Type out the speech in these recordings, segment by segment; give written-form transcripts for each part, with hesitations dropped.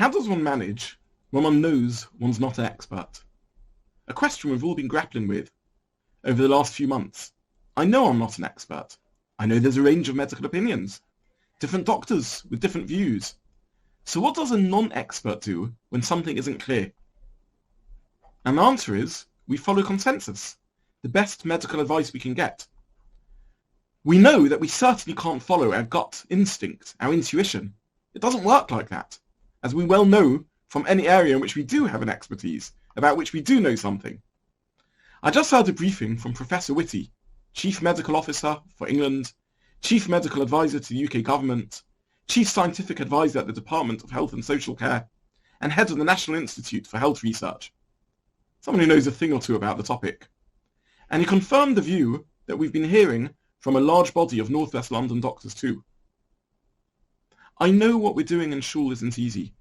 How does one manage when one knows one's not an expert? A question we've all been grappling with over the last few months. I know I'm not an expert. I know there's a range of medical opinions, different doctors with different views. So what does a non-expert do when something isn't clear? And the answer is, we follow consensus, the best medical advice we can get. We know that we certainly can't follow our gut instinct, our intuition. It doesn't work like that, as we well know from any area in which we do have an expertise, about which we do know something. I just heard a briefing from Professor Whitty, Chief Medical Officer for England, Chief Medical Advisor to the UK Government, Chief Scientific Advisor at the Department of Health and Social Care, and Head of the National Institute for Health Research. Someone who knows a thing or two about the topic. And he confirmed the view that we've been hearing from a large body of North West London doctors too. I know what we're doing in shul isn't easy.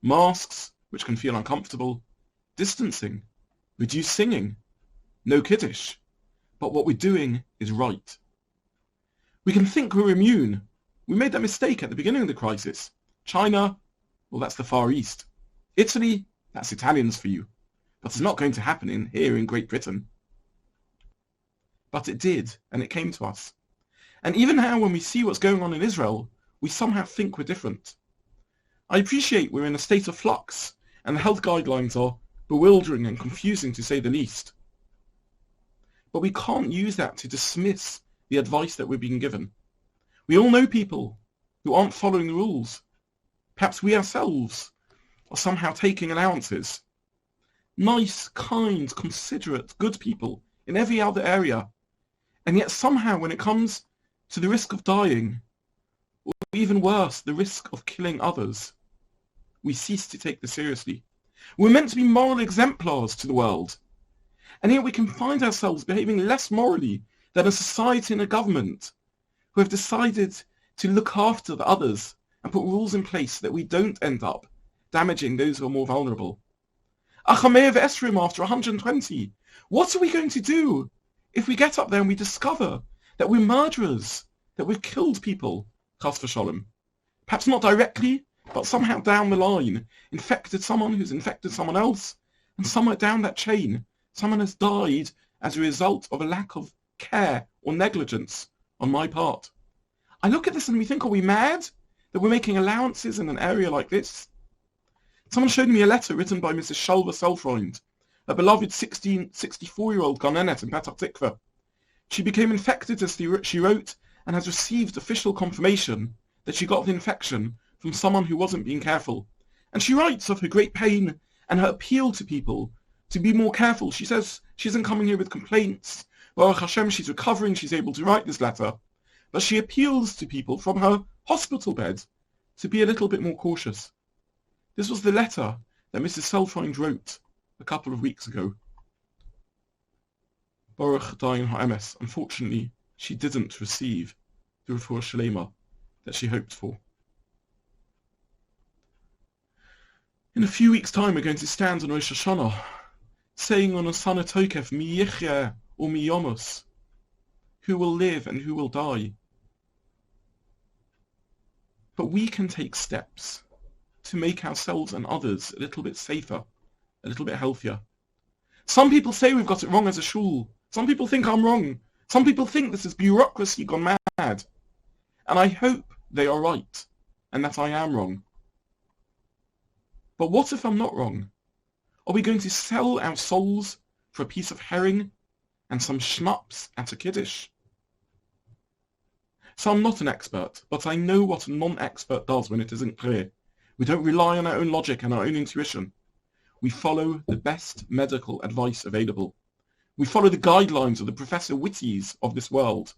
Masks, which can feel uncomfortable, distancing, reduced singing, no kiddush. But what we're doing is right. We can think we're immune. We made that mistake at the beginning of the crisis. China, well, that's the Far East. Italy, that's Italians for you. But it's not going to happen here in Great Britain. But it did, and it came to us. And even now, when we see what's going on in Israel, we somehow think we're different. I appreciate we're in a state of flux, and the health guidelines are bewildering and confusing to say the least. But we can't use that to dismiss the advice that we're being given. We all know people who aren't following the rules. Perhaps we ourselves are somehow taking allowances. Nice, kind, considerate, good people in every other area. And yet somehow when it comes to the risk of dying, or even worse, the risk of killing others, we cease to take this seriously. We're meant to be moral exemplars to the world. And yet we can find ourselves behaving less morally than a society and a government who have decided to look after the others and put rules in place so that we don't end up damaging those who are more vulnerable. Achamei v'esrim after 120. What are we going to do if we get up there and we discover that we're murderers, that we've killed people, chas v'sholem? Perhaps not directly, but somehow down the line, infected someone who's infected someone else, and somewhere down that chain, someone has died as a result of a lack of care or negligence on my part. I look at this and we think, are we mad that we're making allowances in an area like this? Someone showed me a letter written by Mrs. Shalva Selfreund, a beloved 64-year-old Ganenet in Petach Tikva. She became infected, as she wrote, and has received official confirmation that she got the infection from someone who wasn't being careful. And she writes of her great pain and her appeal to people to be more careful. She says she isn't coming here with complaints. Baruch Hashem, she's recovering, she's able to write this letter. But she appeals to people from her hospital bed to be a little bit more cautious. This was the letter that Mrs. Selfreund wrote a couple of weeks ago. Baruch Dayan Ha'emes. Unfortunately, she didn't receive the refuah shlema that she hoped for. In a few weeks' time, we're going to stand on Rosh Hashanah, saying on Asana Tokef, Mi Yichyeh or Mi Yomus, who will live and who will die. But we can take steps to make ourselves and others a little bit safer, a little bit healthier. Some people say we've got it wrong as a shul. Some people think I'm wrong. Some people think this is bureaucracy gone mad. And I hope they are right, and that I am wrong. But what if I'm not wrong? Are we going to sell our souls for a piece of herring and some schnapps at a kiddush? So I'm not an expert, but I know what a non-expert does when it isn't clear. We don't rely on our own logic and our own intuition. We follow the best medical advice available. We follow the guidelines of the Professor Whittys of this world.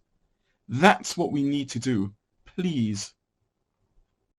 That's what we need to do. Please